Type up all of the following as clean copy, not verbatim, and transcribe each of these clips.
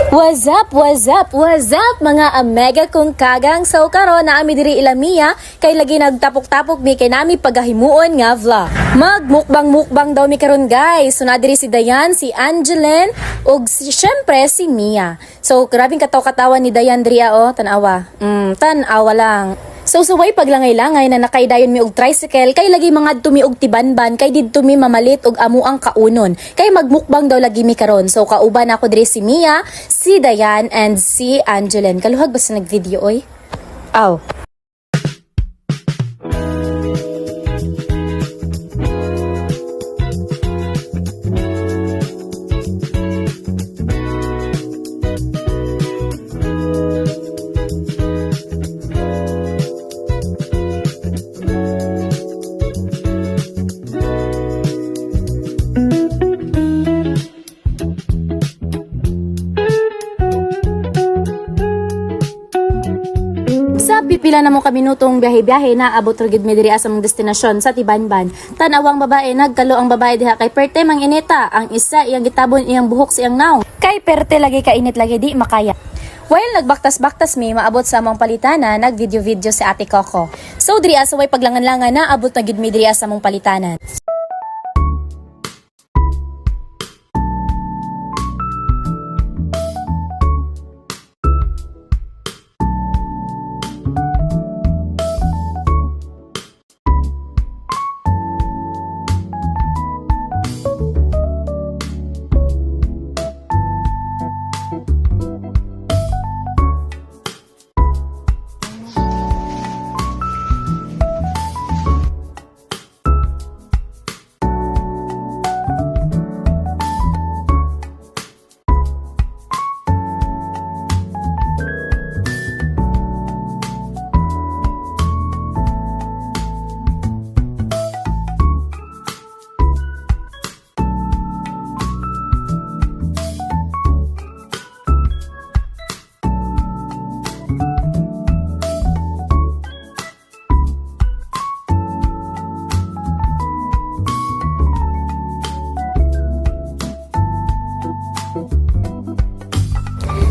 What's up, what's up, what's up mga amega kong kagang. So karon na ami diri ilamiya kay lagi nagtapok-tapok mi kay nami pagahimuon nga vlog. Magmukbang daw mi karon guys. So na diri si Dayan, si Angeline ug syempre si Mia. So grabing katawa-katawa ni Dayan diri tanawa. Tanawa lang. So suway paglangay-langay na nakaidayon mi og tricycle kay lagi mga tumi og tibanban kay didto mi mamalit og amo ang kaunon. Kay magmukbang daw lagi mi karon. So kauban ako diri si Mia, si Dayan and si Angeline. Kaluhag ba sa nagvideo oy? Aw. Pipila na mo kami nutong biyahe-biyahe na abot ra gid mi diri sa mong destinasyon sa Tibanban. Tan-awang babae nagkalo ang babae diha kay perte mang inita, ang isa iyang gitabon iyang buhok sa iyang naong. Kay perte lagi ka init lagi di makaya. While nagbaktas-baktas mi maabot sa among palitanan, nag-video-video si Ate Coco. So diri sa way paglangan-langan na abot na gid mi diri sa among palitanan.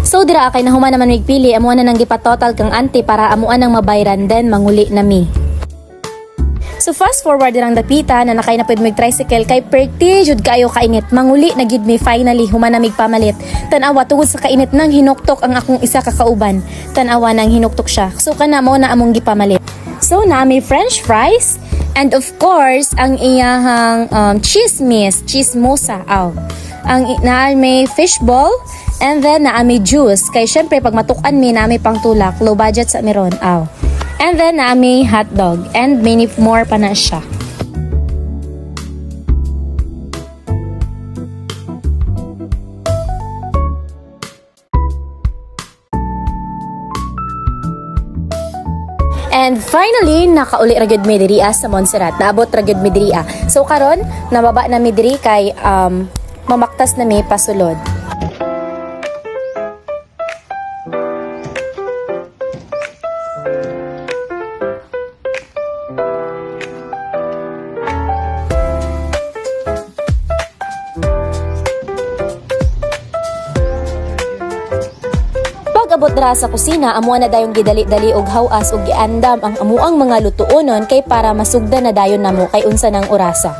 So dira kay nahuman naman migpili, amuan na nang gipatotal kang ante para amuan nang mabayran then manguli na mi. So fast forward dirang dapita na nakay na pud mig tricycle kay perti jud kaayo kainit. Manguli na gid mi finally human na migpamalit. Tan-awa tungod sa kainit nang hinuktok ang akong isa ka kauban. Tan-awa nang hinuktok siya. So kana mo na among gipamalit. So na may french fries and of course ang iyahang chismosa. Ang na may fishball and then na may juice kay syempre pag matukan mi na may pangtulak low budget sa meron and then na may hotdog and many more pa na siya. And finally, nakauli ra gyud mi diri sa Montserrat. Naabot ra gyud mi diri. So karon, nababa na mi diri kay mamaktas na mi pasulod. Abot dira sa kusina, amuan na dayong gidali-dali og hawas og giandam ang amuang mga lutuonon kay para masugdan na dayon namo kay unsa nang orasa.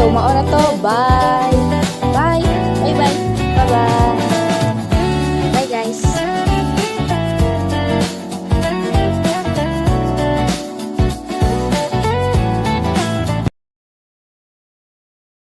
So maora to, bye!